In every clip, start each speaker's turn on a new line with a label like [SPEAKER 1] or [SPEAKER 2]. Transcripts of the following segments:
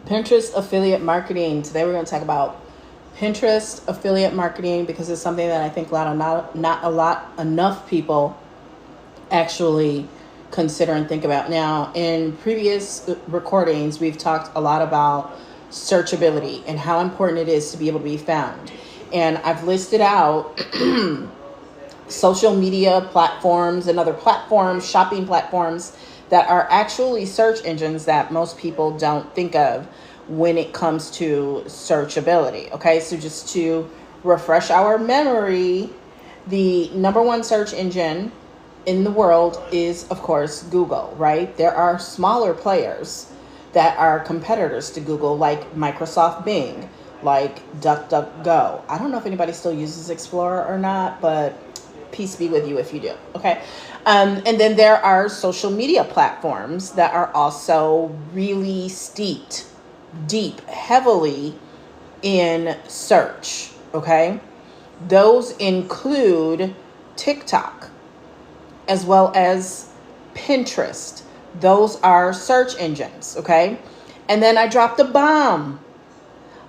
[SPEAKER 1] Pinterest affiliate marketing. Today we're going to talk about Pinterest affiliate marketing because it's something that I think not enough people actually consider and think about. Now, in previous recordings, we've talked a lot about searchability and how important it is to be able to be found. And I've listed out social media platforms and other platforms, shopping platforms that are actually search engines that most people don't think of when it comes to searchability. Okay, so just to refresh our memory, the number one search engine in the world is, of course, Google, right? There are smaller players that are competitors to Google, like Microsoft Bing, like DuckDuckGo. I don't know if anybody still uses Explorer or not, but peace be with you if you do. Okay. And then there are social media platforms that are also really steeped deep, heavily in search. Okay. Those include TikTok as well as Pinterest. Those are search engines. Okay. And then I dropped a bomb.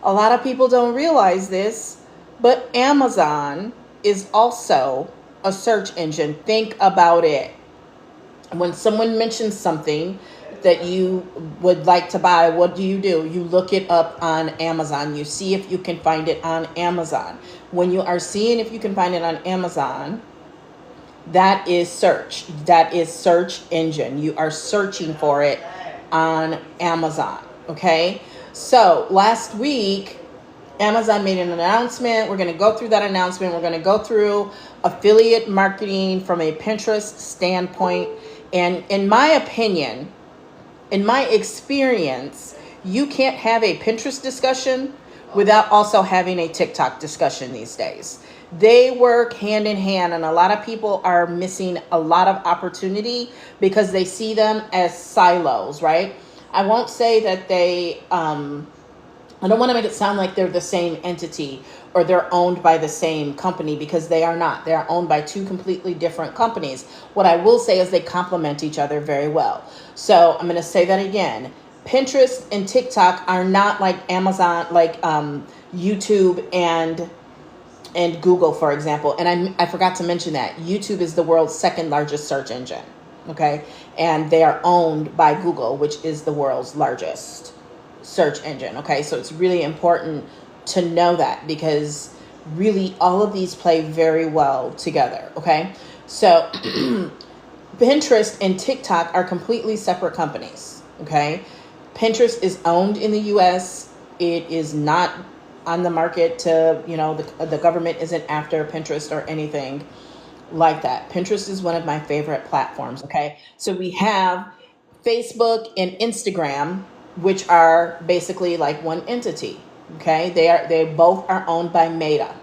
[SPEAKER 1] A lot of people don't realize this, but Amazon is also a search engine. Think about it. When someone mentions something that you would like to buy, what do? You look it up on Amazon. You see if you can find it on Amazon. When you are seeing if you can find it on Amazon, that is search. That is search engine. You are searching for it on Amazon. Okay. So last week, Amazon made an announcement. We're going to go through that announcement. We're going to go through affiliate marketing from a Pinterest standpoint. And in my opinion, in my experience, you can't have a Pinterest discussion without also having a TikTok discussion these days. They work hand in hand, and a lot of people are missing a lot of opportunity because they see them as silos, right? I won't say that I don't want to make it sound like they're the same entity or they're owned by the same company, because they are not. They are owned by two completely different companies. What I will say is they complement each other very well. So I'm going to say that again. Pinterest and TikTok are not like Amazon, like YouTube and Google, for example. And I forgot to mention that YouTube is the world's second largest search engine. Okay. And they are owned by Google, which is the world's largest search engine. Okay. So it's really important to know that, because really all of these play very well together. Okay. So Pinterest and TikTok are completely separate companies. Okay. Pinterest is owned in the US. It is not on the market to, the government isn't after Pinterest or anything like that. Pinterest is one of my favorite platforms. Okay. So we have Facebook and Instagram, which are basically like one entity. Okay. They both are owned by Meta.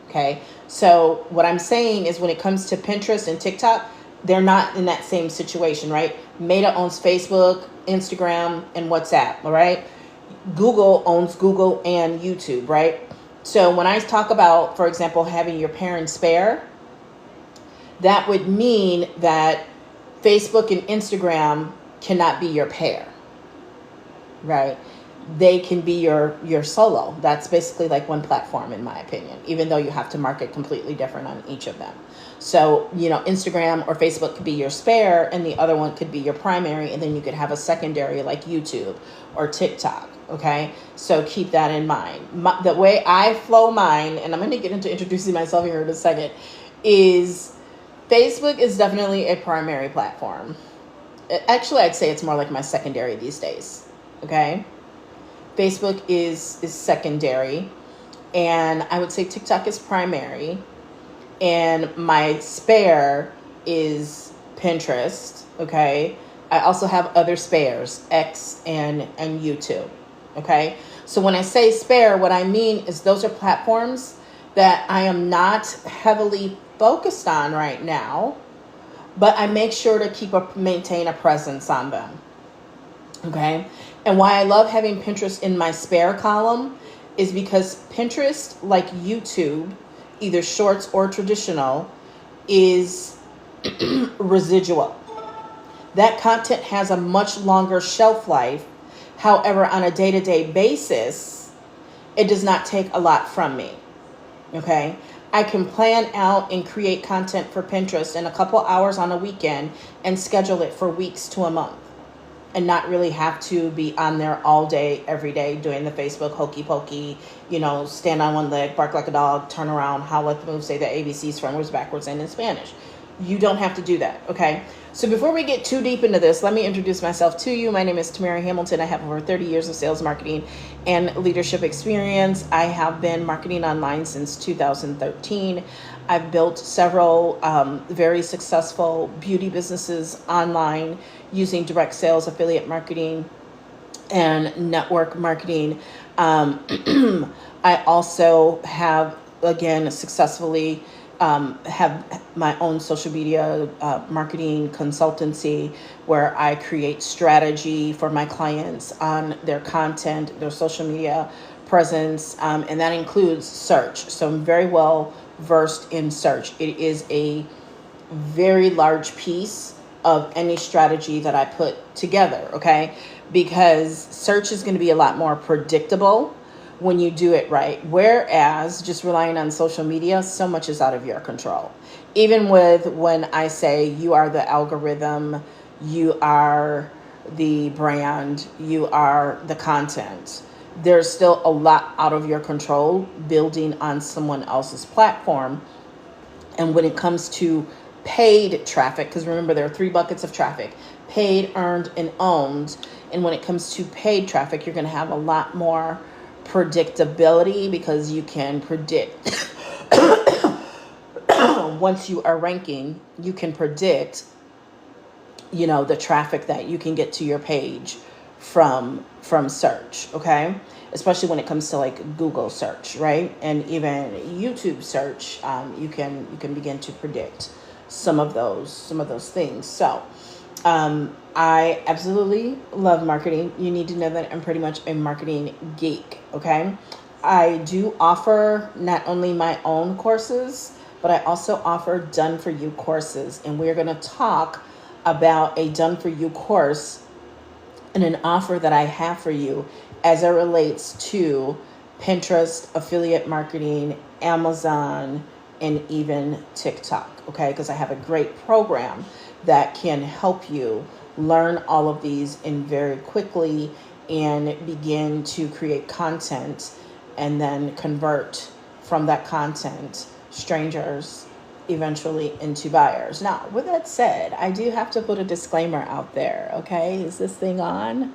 [SPEAKER 1] Okay. So what I'm saying is when it comes to Pinterest and TikTok, they're not in that same situation, right? Meta owns Facebook, Instagram, and WhatsApp. All right. Google owns Google and YouTube, right? So when I talk about, for example, having your pair and spare, that would mean that Facebook and Instagram cannot be your pair, right? They can be your solo. That's basically like one platform, in my opinion, even though you have to market completely different on each of them. So, Instagram or Facebook could be your spare, and the other one could be your primary, and then you could have a secondary like YouTube or TikTok. Okay, so keep that in mind. The way I flow mine, and I'm going to get into introducing myself here in a second, is Facebook is definitely a primary platform. Actually, I'd say it's more like my secondary these days. Okay, Facebook is secondary, and I would say TikTok is primary, and my spare is Pinterest. Okay, I also have other spares, X and YouTube. Okay, so when I say spare, what I mean is those are platforms that I am not heavily focused on right now, but I make sure to maintain a presence on them. Okay, and why I love having Pinterest in my spare column is because Pinterest, like YouTube, either shorts or traditional, is residual. That content has a much longer shelf life. However, on a day-to-day basis, it does not take a lot from me. Okay. I can plan out and create content for Pinterest in a couple hours on a weekend and schedule it for weeks to a month, and not really have to be on there all day, every day, doing the Facebook hokey pokey, stand on one leg, bark like a dog, turn around, howl at the move, say the ABCs frontwards, backwards, and in Spanish. You don't have to do that, okay? So before we get too deep into this, let me introduce myself to you. My name is Tamira Hamilton. I have over 30 years of sales, marketing, and leadership experience. I have been marketing online since 2013. I've built several very successful beauty businesses online using direct sales, affiliate marketing, and network marketing. I also have, again, successfully have my own social media marketing consultancy where I create strategy for my clients on their content, their social media presence, and that includes search. So I'm very well versed in search. It is a very large piece of any strategy that I put together, okay? Because search is going to be a lot more predictable when you do it right. Whereas just relying on social media, so much is out of your control. Even with when I say you are the algorithm, you are the brand, you are the content, there's still a lot out of your control building on someone else's platform. And when it comes to paid traffic, because remember there are 3 buckets of traffic: paid, earned, and owned. And when it comes to paid traffic, you're going to have a lot more predictability because you can predict once you are ranking, you can predict the traffic that you can get to your page from search, okay? Especially when it comes to like Google search, right? And even YouTube search, you can begin to predict some of those things. So I absolutely love marketing. You need to know that I'm pretty much a marketing geek, okay? I do offer not only my own courses, but I also offer done-for-you courses. And we're going to talk about a done-for-you course and an offer that I have for you as it relates to Pinterest, affiliate marketing, Amazon, and even TikTok, okay? Because I have a great program that can help you learn all of these in very quickly and begin to create content and then convert from that content strangers eventually into buyers. Now, with that said, I do have to put a disclaimer out there, okay? Is this thing on?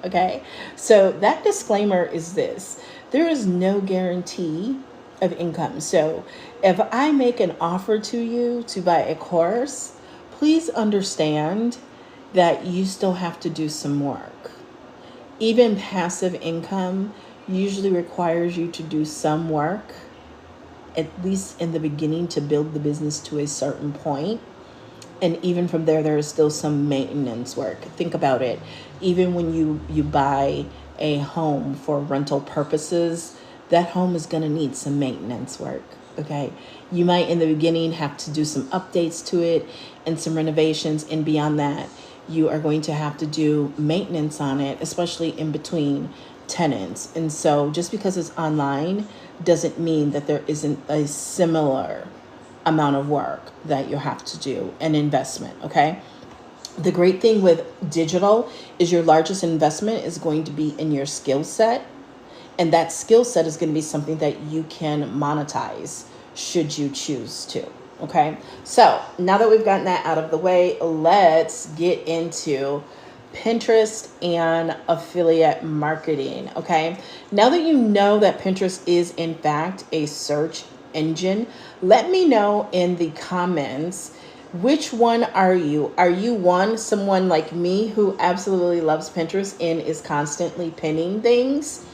[SPEAKER 1] Okay. So that disclaimer is this: there is no guarantee of income. So if I make an offer to you to buy a course, please understand that you still have to do some work. Even passive income usually requires you to do some work, at least in the beginning, to build the business to a certain point. And even from there is still some maintenance work. Think about it. Even when you buy a home for rental purposes, that home is going to need some maintenance work, okay? You might in the beginning have to do some updates to it and some renovations, and beyond that, you are going to have to do maintenance on it, especially in between tenants. And so just because it's online doesn't mean that there isn't a similar amount of work that you have to do, an investment, okay? The great thing with digital is your largest investment is going to be in your skill set. And that skill set is going to be something that you can monetize should you choose to. Okay. So now that we've gotten that out of the way, let's get into Pinterest and affiliate marketing. Okay. Now that you know that Pinterest is in fact a search engine, let me know in the comments, which one are you? Are you someone like me who absolutely loves Pinterest and is constantly pinning things?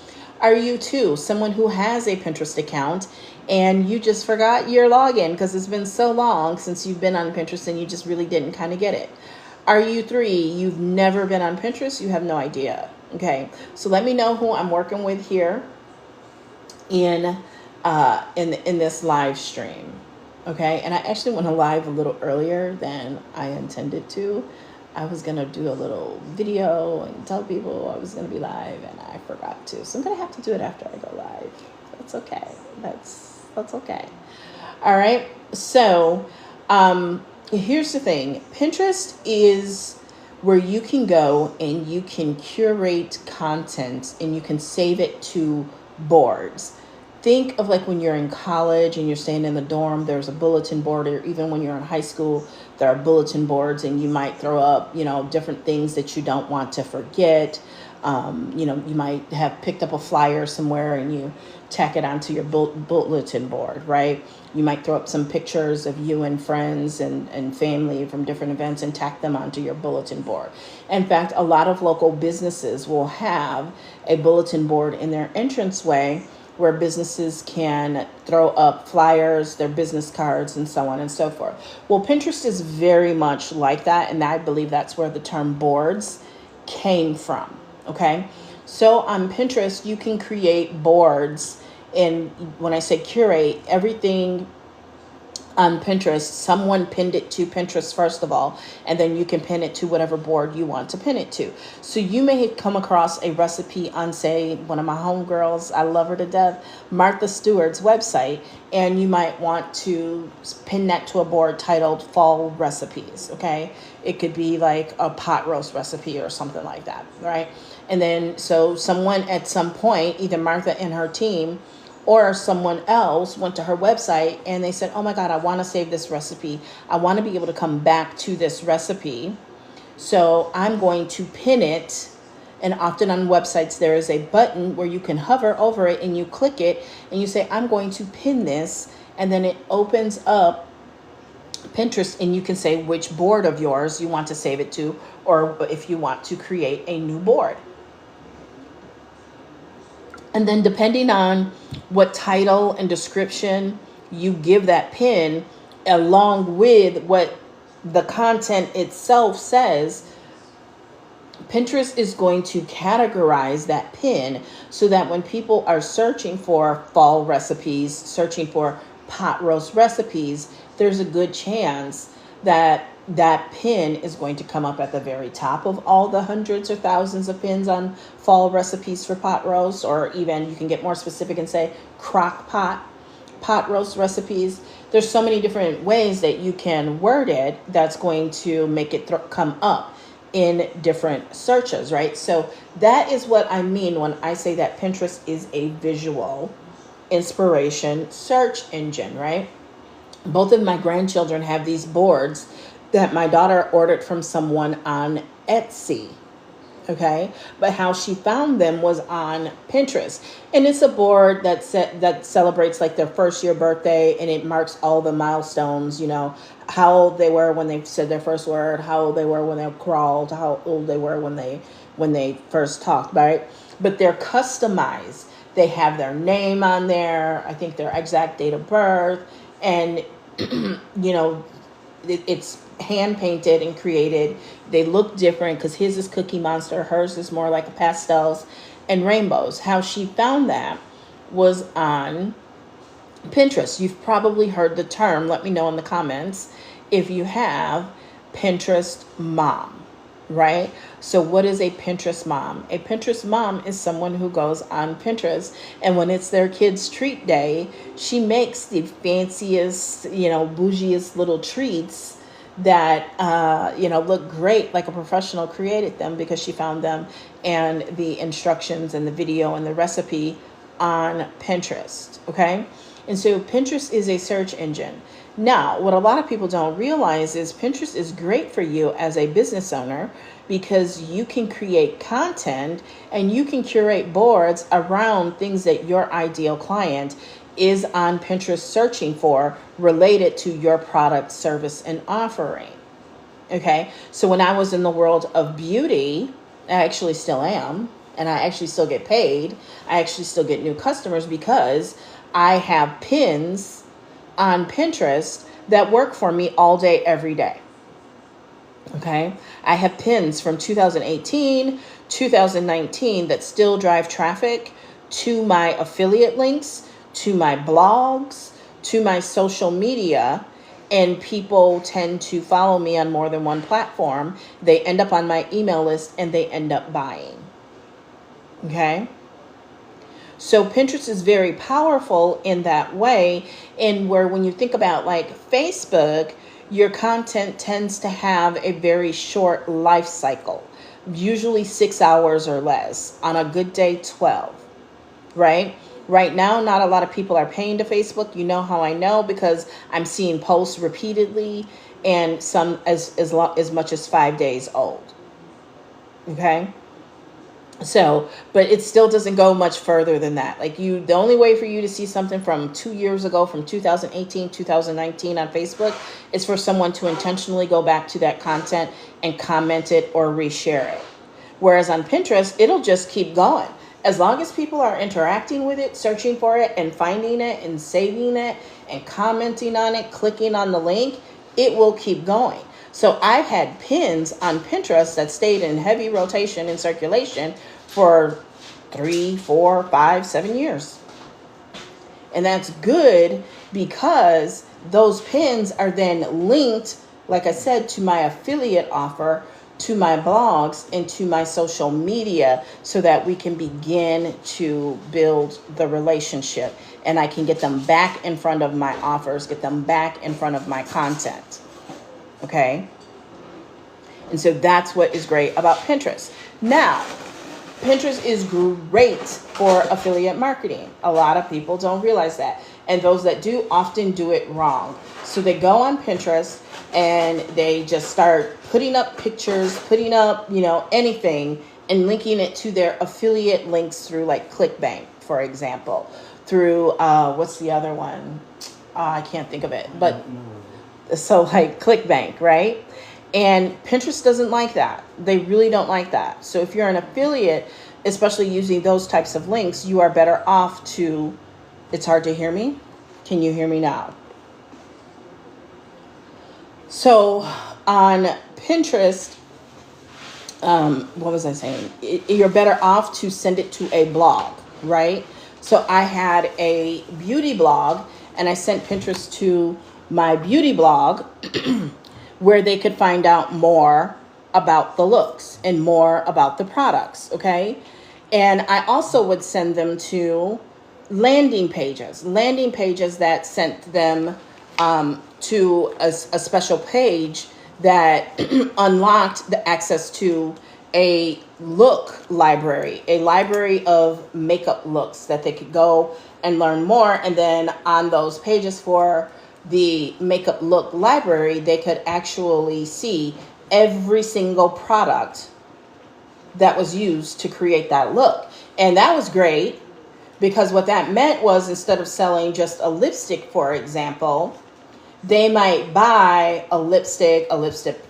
[SPEAKER 1] Are you two someone who has a Pinterest account and you just forgot your login because it's been so long since you've been on Pinterest and you just really didn't kind of get it? Are you 3, you've never been on Pinterest, you have no idea? Okay, so let me know who I'm working with here in this live stream. Okay, and I actually went live a little earlier than I intended to I was going to do a little video and tell people I was going to be live, and I forgot to. So I'm going to have to do it after I go live. That's okay. That's okay. All right. So here's the thing. Pinterest is where you can go and you can curate content and you can save it to boards. Think of like when you're in college and you're staying in the dorm, there's a bulletin board, or even when you're in high school, there are bulletin boards, and you might throw up, different things that you don't want to forget. You might have picked up a flyer somewhere and you tack it onto your bulletin board, right? You might throw up some pictures of you and friends and family from different events and tack them onto your bulletin board. In fact, a lot of local businesses will have a bulletin board in their entranceway where businesses can throw up flyers, their business cards, and so on and so forth. Well, Pinterest is very much like that, and I believe that's where the term boards came from, okay? So on Pinterest, you can create boards, and when I say curate, everything on Pinterest, someone pinned it to Pinterest first of all, and then you can pin it to whatever board you want to pin it to. So you may have come across a recipe on, say, one of my homegirls, I love her to death, Martha Stewart's website, and you might want to pin that to a board titled Fall Recipes, okay? It could be like a pot roast recipe or something like that, right? And then so someone at some point, either Martha and her team, or someone else went to her website and they said, oh my God, I want to save this recipe. I want to be able to come back to this recipe. So I'm going to pin it. And often on websites, there is a button where you can hover over it and you click it and you say, I'm going to pin this. And then it opens up Pinterest and you can say which board of yours you want to save it to, or if you want to create a new board. And then depending on what title and description you give that pin, along with what the content itself says, Pinterest is going to categorize that pin so that when people are searching for fall recipes, searching for pot roast recipes, there's a good chance that that pin is going to come up at the very top of all the hundreds or thousands of pins on fall recipes for pot roast, or even you can get more specific and say crock pot roast recipes. There's so many different ways that you can word it that's going to make it come up in different searches, right? So that is what I mean when I say that Pinterest is a visual inspiration search engine, right? Both of my grandchildren have these boards that my daughter ordered from someone on Etsy, okay? But how she found them was on Pinterest. And it's a board that celebrates like their first year birthday, and it marks all the milestones, how old they were when they said their first word, how old they were when they crawled, how old they were when they first talked, right? But they're customized. They have their name on there, I think their exact date of birth, and it's hand painted and created. They look different because his is Cookie Monster, hers is more like pastels and rainbows. How she found that was on Pinterest. You've probably heard the term, let me know in the comments if you have, Pinterest mom, right? So what is a Pinterest mom? A Pinterest mom is someone who goes on Pinterest, and when it's their kids' treat day, she makes the fanciest, bougiest little treats that, look great, like a professional created them, because she found them and the instructions and the video and the recipe on Pinterest, okay? And so Pinterest is a search engine. Now, what a lot of people don't realize is Pinterest is great for you as a business owner because you can create content and you can curate boards around things that your ideal client is on Pinterest searching for related to your product, service, and offering. Okay, so when I was in the world of beauty, I actually still am, and I actually still get paid. I actually still get new customers because I have pins on Pinterest that work for me all day, every day. Okay, I have pins from 2018, 2019 that still drive traffic to my affiliate links, to my blogs, to my social media, and people tend to follow me on more than one platform. They end up on my email list and they end up buying. Okay? So Pinterest is very powerful in that way, in where when you think about like Facebook, your content tends to have a very short life cycle, usually 6 hours or less. On a good day, 12, right? Right now, not a lot of people are paying to Facebook. You know how I know? Because I'm seeing posts repeatedly, and some as much as 5 days old. Okay? So, but it still doesn't go much further than that. Like the only way for you to see something from 2 years ago, from 2018, 2019 on Facebook, is for someone to intentionally go back to that content and comment it or reshare it. Whereas on Pinterest, it'll just keep going. As long as people are interacting with it, searching for it and finding it and saving it and commenting on it, clicking on the link, it will keep going. So I've had pins on Pinterest that stayed in heavy rotation and circulation for 3, 4, 5, 7 years. And that's good because those pins are then linked, like I said, to my affiliate offer, to my blogs, and to my social media, so that we can begin to build the relationship and I can get them back in front of my offers, get them back in front of my content. Okay? And so that's what is great about Pinterest. Now, Pinterest is great for affiliate marketing. A lot of people don't realize that. And those that do often do it wrong. So they go on Pinterest and they just start putting up pictures, putting up, anything, and linking it to their affiliate links through like ClickBank, for example. Through, what's the other one? I can't think of it. But so like ClickBank, right? And Pinterest doesn't like that. They really don't like that. So if you're an affiliate, especially using those types of links, you are better off to, it's hard to hear me. Can you hear me now? So on Pinterest, what was I saying? You're better off to send it to a blog, right? So I had a beauty blog and I sent Pinterest to my beauty blog where they could find out more about the looks and more about the products, okay? And I also would send them to landing pages that sent them to a special page that unlocked the access to a look library, a library of makeup looks that they could go and learn more. And then on those pages for the makeup look library, they could actually see every single product that was used to create that look. And that was great because what that meant was, instead of selling just a lipstick, for example, they might buy a lipstick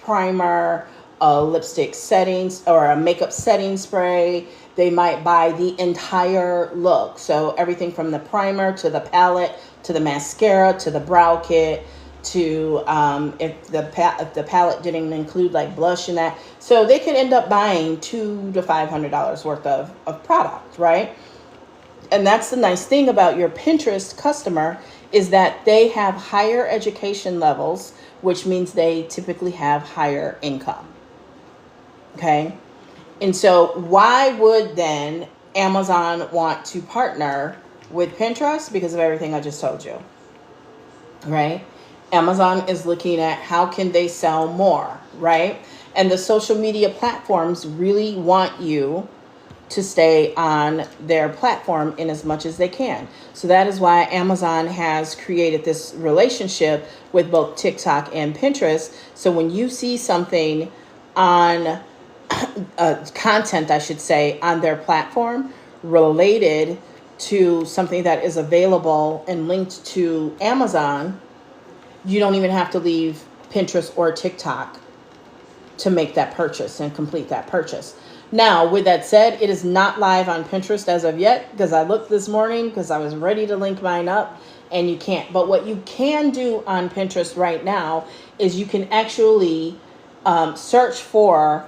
[SPEAKER 1] primer, a lipstick settings, or a makeup setting spray. They might buy the entire look. So everything from the primer to the palette, to the mascara, to the brow kit, to if the palette didn't include like blush and that. So they could end up buying $200 to $500 worth of product, right? And that's the nice thing about your Pinterest customer, is that they have higher education levels, which means they typically have higher income. Okay? And so why would then Amazon want to partner with Pinterest? Because of everything I just told you, right? Amazon is looking at how can they sell more, right? And the social media platforms really want you to stay on their platform in as much as they can. So that is why Amazon has created this relationship with both TikTok and Pinterest. So when you see something on content, I should say, on their platform related to something that is available and linked to Amazon, you don't even have to leave Pinterest or TikTok to make that purchase and complete that purchase. Now, with that said, it is not live on Pinterest as of yet, because I looked this morning because I was ready to link mine up, and you can't. But what you can do on Pinterest right now is you can actually search for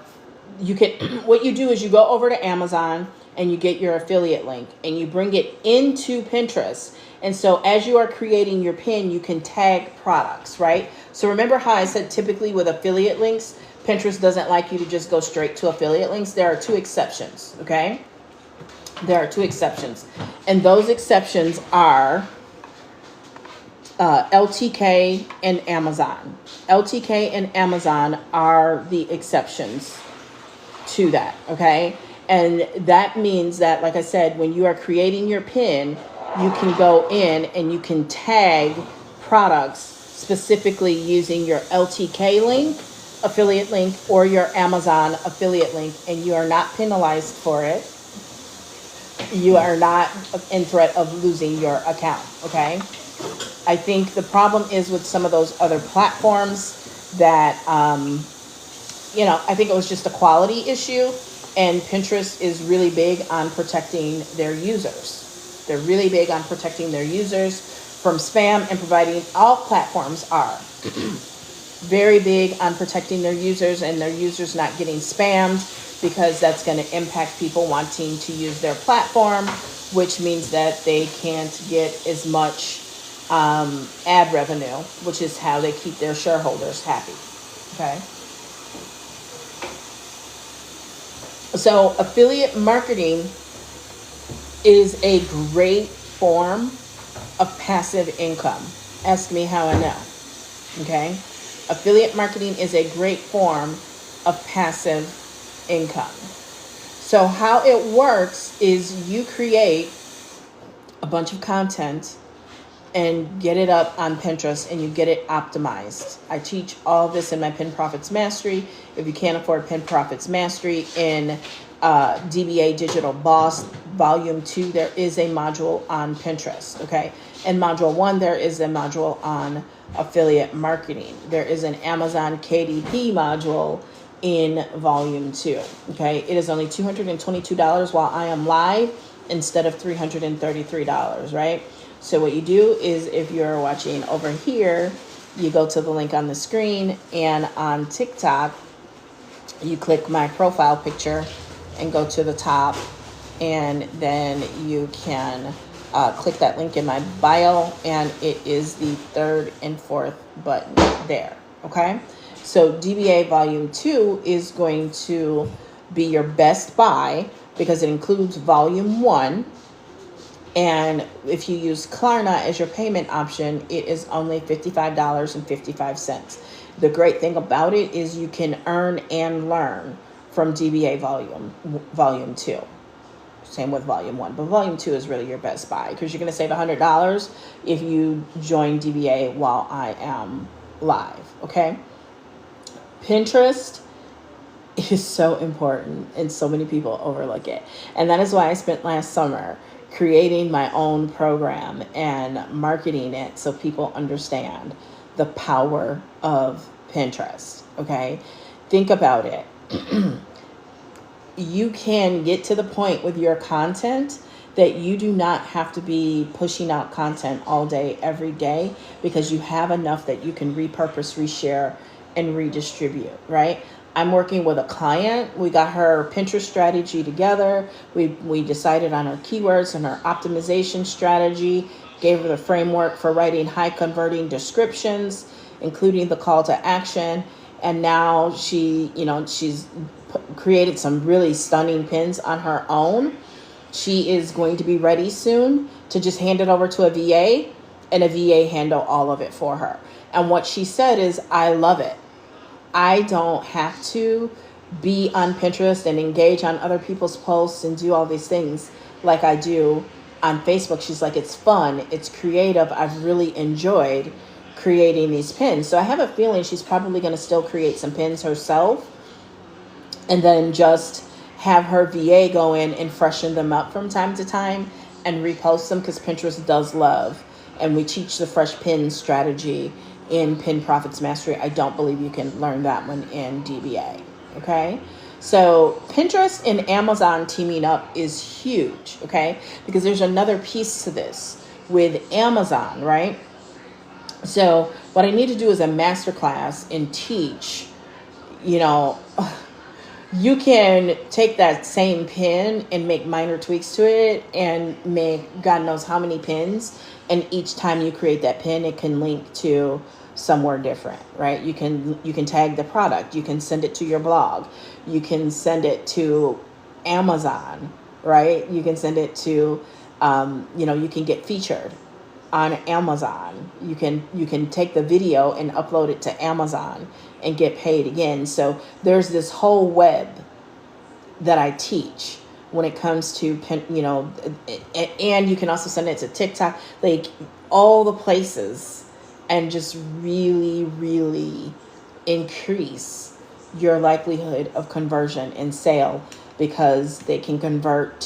[SPEAKER 1] you can, what you do is you go over to Amazon and you get your affiliate link and you bring it into Pinterest. And so as you are creating your pin, you can tag products, right? So remember how I said typically with affiliate links, Pinterest doesn't like you to just go straight to affiliate links. There are two exceptions, okay? There are two exceptions. And those exceptions are LTK and Amazon. LTK and Amazon are the exceptions to that, okay? And that means that, like I said, when you are creating your pin, you can go in and you can tag products specifically using your LTK link, affiliate link, or your Amazon affiliate link, and you are not penalized for it. You are not in threat of losing your account, okay? I think the problem is with some of those other platforms that, I think it was just a quality issue, and Pinterest is really big on protecting their users. They're really big on protecting their users from spam and providing, all platforms are very big on protecting their users and their users not getting spammed, because that's going to impact people wanting to use their platform, which means that they can't get as much ad revenue, which is how they keep their shareholders happy. Okay. So affiliate marketing is a great form of passive income. Ask me how I know. Okay. Affiliate marketing is a great form of passive income. So how it works is you create a bunch of content and get it up on Pinterest and you get it optimized. I teach all this in my Pin Profits Mastery. If you can't afford Pin Profits Mastery, in DBA Digital Boss Volume 2, there is a module on Pinterest, okay? In Module 1, there is a module on affiliate marketing. There is an Amazon KDP module in Volume 2, okay? It is only $222 while I am live instead of $333, right? So what you do is, if you're watching over here, you go to the link on the screen, and on TikTok, you click my profile picture and go to the top, and then you can click that link in my bio, and it is the third and fourth button there, okay? So DBA Volume 2 is going to be your best buy because it includes Volume 1. And if you use Klarna as your payment option, it is only $55.55. The great thing about it is you can earn and learn from DBA Volume 2. Same with Volume 1. But Volume 2 is really your best buy because you're going to save $100 if you join DBA while I am live, okay? Pinterest is so important and so many people overlook it. And that is why I spent last summer creating my own program and marketing it so people understand the power of Pinterest, okay? Think about it. You can get to the point with your content that you do not have to be pushing out content all day, every day, because you have enough that you can repurpose, reshare, and redistribute, right? I'm working with a client. We got her Pinterest strategy together. We decided on her keywords and her optimization strategy, gave her the framework for writing high converting descriptions, including the call to action. And now she's created some really stunning pins on her own. She is going to be ready soon to just hand it over to a VA, and a VA handle all of it for her. And what she said is, I love it. I don't have to be on Pinterest and engage on other people's posts and do all these things like I do on Facebook. She's like, it's fun, it's creative. I've really enjoyed creating these pins. So I have a feeling she's probably going to still create some pins herself and then just have her VA go in and freshen them up from time to time and repost them, because Pinterest does love. And we teach the fresh pin strategy in Pin Profits Mastery. I don't believe you can learn that one in DBA, okay? So Pinterest and Amazon teaming up is huge, okay? Because there's another piece to this with Amazon, right? So what I need to do is a masterclass and teach, You can take that same pin and make minor tweaks to it and make God knows how many pins. And each time you create that pin, it can link to somewhere different, right? You can tag the product. You can send it to your blog. You can send it to Amazon, right? You can send it to, you can get featured on Amazon. You can take the video and upload it to Amazon and get paid again. So there's this whole web that I teach when it comes to, and you can also send it to TikTok, like all the places, and just really, really increase your likelihood of conversion and sale, because they can convert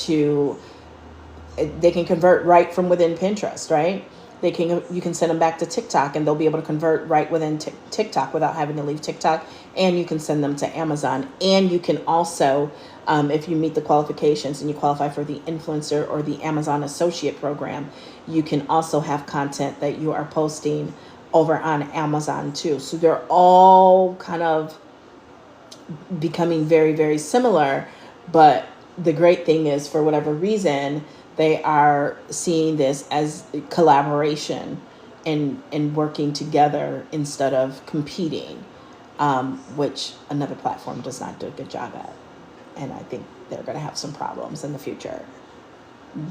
[SPEAKER 1] right from within Pinterest, right? You can send them back to TikTok and they'll be able to convert right within TikTok without having to leave TikTok. And you can send them to Amazon. And you can also, if you meet the qualifications and you qualify for the influencer or the Amazon associate program, you can also have content that you are posting over on Amazon too. So they're all kind of becoming very, very similar. But the great thing is, for whatever reason, they are seeing this as collaboration and working together instead of competing, which another platform does not do a good job at. And I think they're going to have some problems in the future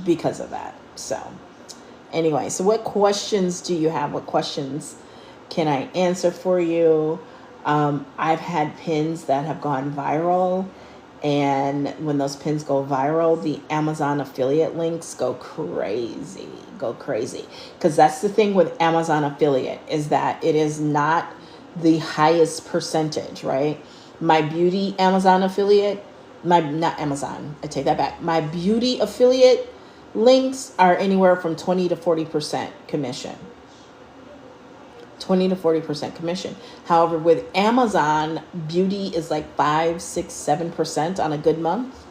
[SPEAKER 1] because of that. So anyway, so what questions do you have? What questions can I answer for you? I've had pins that have gone viral. And when those pins go viral, the Amazon affiliate links go crazy. Because that's the thing with Amazon affiliate, is that it is not the highest percentage, right? My beauty Amazon affiliate, my beauty affiliate links are anywhere from 20 to 40% commission. 20 to 40% commission. However, with Amazon, beauty is like 5, 6, 7% on a good month.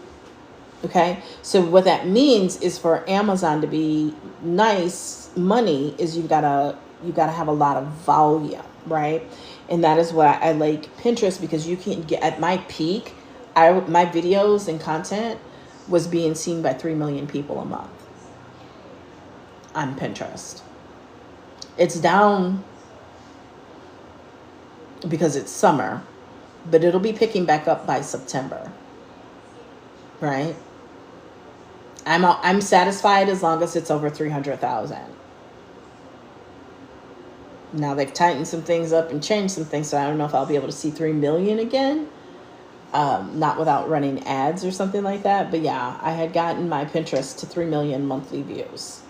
[SPEAKER 1] Okay. So what that means is, for Amazon to be nice money, is you gotta have a lot of volume, right? And that is why I like Pinterest, because you can get, at my peak, my videos and content was being seen by 3 million people a month on Pinterest. It's down because it's summer, but it'll be picking back up by September, right? I'm satisfied as long as it's over 300,000. Now they've tightened some things up and changed some things, so I don't know if I'll be able to see 3 million again, not without running ads or something like that. But yeah, I had gotten my Pinterest to 3 million monthly views.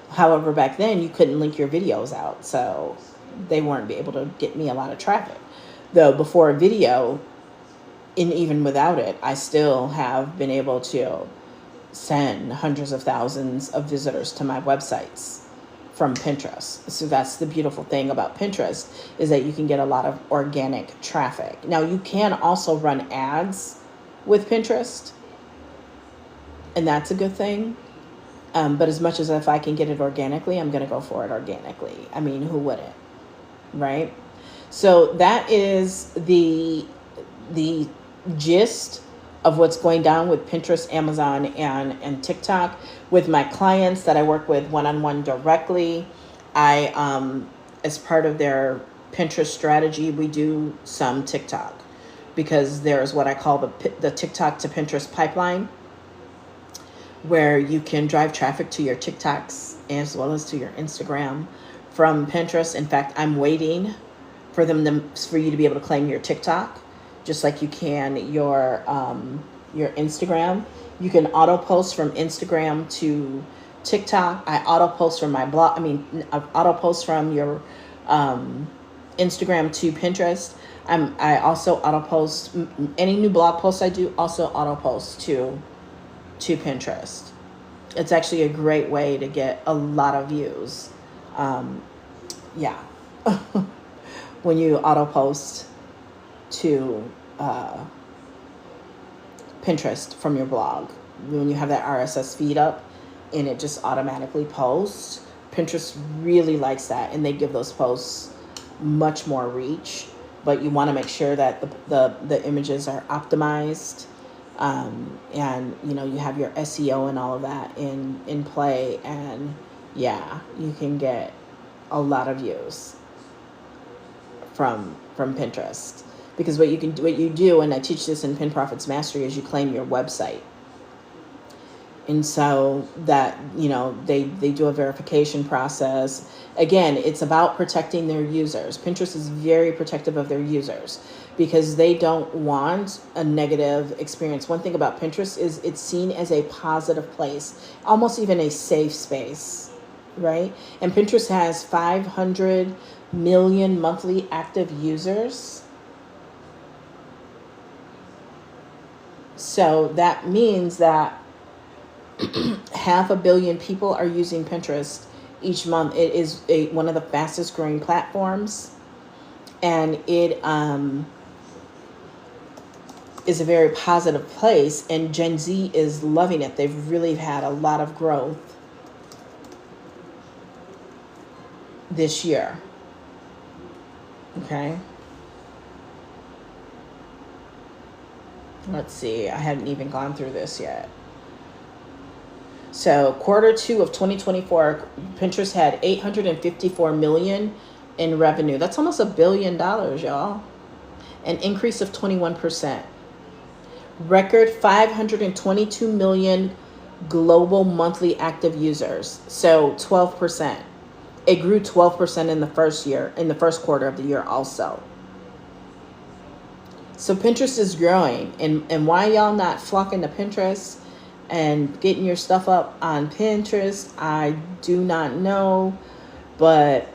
[SPEAKER 1] However, back then you couldn't link your videos out, so they weren't be able to get me a lot of traffic. Though before a video, and even without it, I still have been able to send hundreds of thousands of visitors to my websites from Pinterest. So that's the beautiful thing about Pinterest, is that you can get a lot of organic traffic. Now you can also run ads with Pinterest, and that's a good thing. But as much as if I can get it organically, I'm going to go for it organically. I mean, who wouldn't? Right? So that is the gist of what's going down with Pinterest, Amazon, and TikTok. With my clients that I work with one-on-one directly, I as part of their Pinterest strategy, we do some TikTok, because there's what I call the TikTok to Pinterest pipeline, where you can drive traffic to your TikToks as well as to your Instagram from Pinterest. In fact, I'm waiting for you to be able to claim your TikTok, just like you can your Instagram. You can auto post from Instagram to TikTok. I auto post from my blog. I auto post from your Instagram to Pinterest. I also auto post any new blog posts I do. Also auto post to Pinterest. It's actually a great way to get a lot of views. When you auto post to Pinterest from your blog, when you have that RSS feed up and it just automatically posts, Pinterest really likes that, and they give those posts much more reach but you want to make sure that the images are optimized, and you have your SEO and all of that in play, and yeah, you can get a lot of views from Pinterest, because what you do, and I teach this in Pin Profits Mastery, is you claim your website. And so that, they do a verification process. Again, it's about protecting their users. Pinterest is very protective of their users because they don't want a negative experience. One thing about Pinterest is it's seen as a positive place, almost even a safe space, right? And Pinterest has 500 million monthly active users. So that means that 500 million people are using Pinterest each month. It is one of the fastest growing platforms, and it is a very positive place, and Gen Z is loving it. They've really had a lot of growth this year. Okay. Let's see. I hadn't even gone through this yet. So Q2 of 2024, Pinterest had 854 million in revenue. That's almost $1 billion, y'all. An increase of 21%. Record 522 million global monthly active users. So 12%. It grew 12% in the first quarter of the year also. So Pinterest is growing. And why y'all not flocking to Pinterest and getting your stuff up on Pinterest, I do not know. But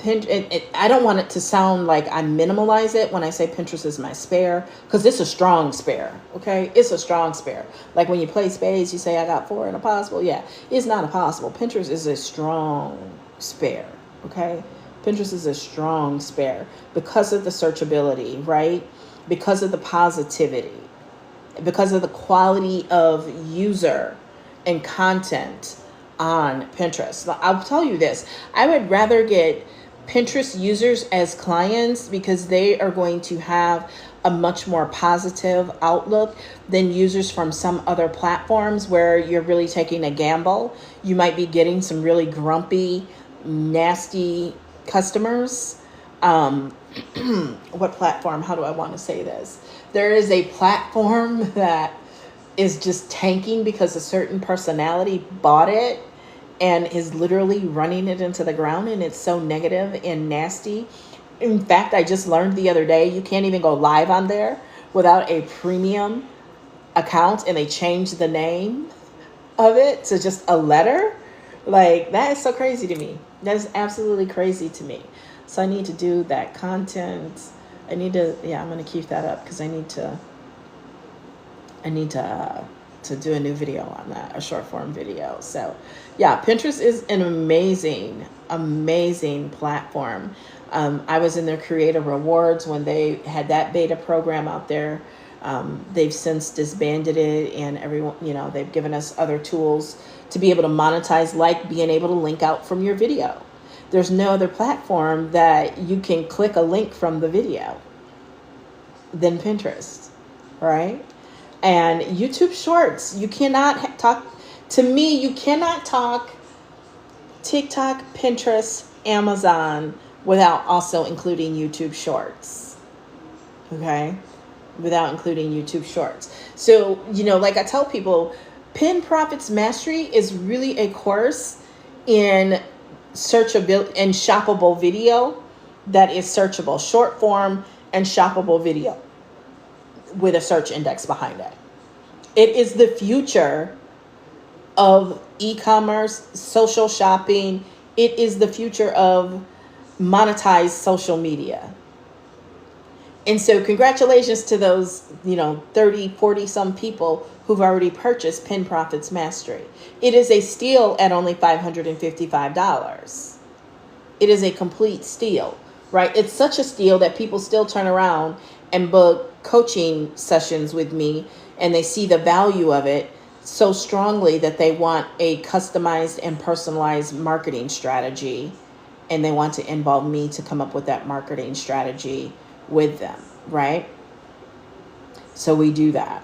[SPEAKER 1] I don't want it to sound like I minimalize it when I say Pinterest is my spare, because it's a strong spare, okay? It's a strong spare. Like when you play spades, you say, I got 4 in a possible. Yeah, it's not a possible. Pinterest is a strong spare, okay? Pinterest is a strong spare because of the searchability, right? Because of the positivity, because of the quality of user and content on Pinterest. I'll tell you this, I would rather get Pinterest users as clients because they are going to have a much more positive outlook than users from some other platforms where you're really taking a gamble. You might be getting some really grumpy, nasty customers. What platform? How do I want to say this? There is a platform that is just tanking because a certain personality bought it and is literally running it into the ground, and it's so negative and nasty. In fact, I just learned the other day, you can't even go live on there without a premium account, and they changed the name of it to just a letter. Like, that is so crazy to me. That is absolutely crazy to me. So I need to do that content. I'm going to keep that up because I need to do a new video on that, a short form video. So yeah, Pinterest is an amazing platform. I was in their creator rewards when they had that beta program out there. They've since disbanded it, and everyone, they've given us other tools to be able to monetize, like being able to link out from your video. There's no other platform that you can click a link from the video than Pinterest, right? And YouTube Shorts, you cannot talk TikTok, Pinterest, Amazon without also including YouTube Shorts, okay? Without including YouTube Shorts. So, like I tell people, Pin Profits Mastery is really a course in searchable and shoppable video that is searchable, short form and shoppable video with a search index behind it. It is the future of e-commerce, social shopping. It is the future of monetized social media. And so congratulations to those, 30, 40 some people who've already purchased Pin Profits Mastery. It is a steal at only $555. It is a complete steal, right? It's such a steal that people still turn around and book coaching sessions with me, and they see the value of it so strongly that they want a customized and personalized marketing strategy, and they want to involve me to come up with that marketing strategy with them, right? So we do that.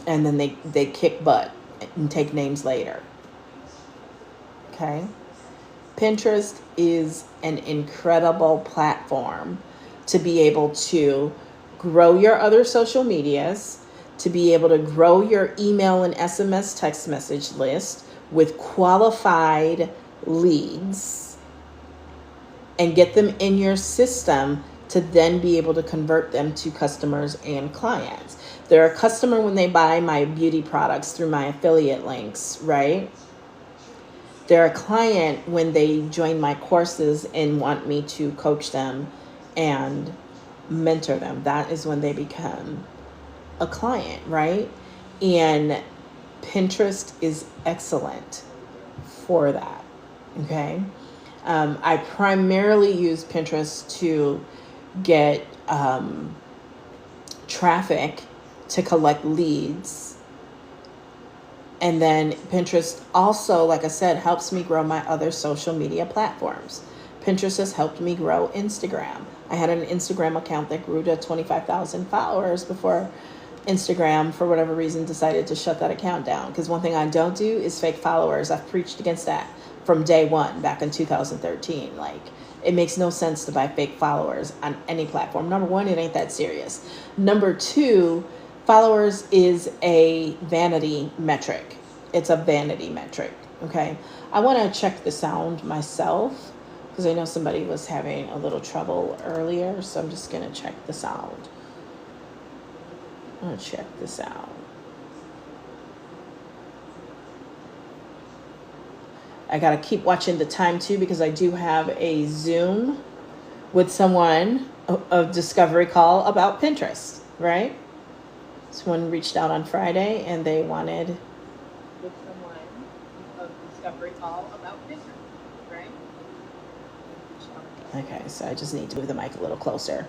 [SPEAKER 1] And then they kick butt and take names later. Okay? Pinterest is an incredible platform to be able to grow your other social medias, to be able to grow your email and SMS text message list with qualified leads and get them in your system to then be able to convert them to customers and clients. They're a customer when they buy my beauty products through my affiliate links, right? They're a client when they join my courses and want me to coach them and mentor them. That is when they become a client, right? And Pinterest is excellent for that, okay? I primarily use Pinterest to get traffic to collect leads. And then Pinterest also, like I said, helps me grow my other social media platforms. Pinterest has helped me grow Instagram. I had an Instagram account that grew to 25,000 followers before Instagram, for whatever reason, decided to shut that account down. Because one thing I don't do is fake followers. I've preached against that from day one back in 2013. Like, it makes no sense to buy fake followers on any platform. Number one, it ain't that serious. Number two, followers is a vanity metric. It's a vanity metric, okay? I want to check the sound myself because I know somebody was having a little trouble earlier, so I'm just going to check the sound. I'm going to check this out. I got to keep watching the time too because I do have a Zoom with someone, a discovery call about Pinterest, right? Someone reached out on Friday and they wanted with someone a discovery call about Pinterest, right? Okay, so I just need to move the mic a little closer.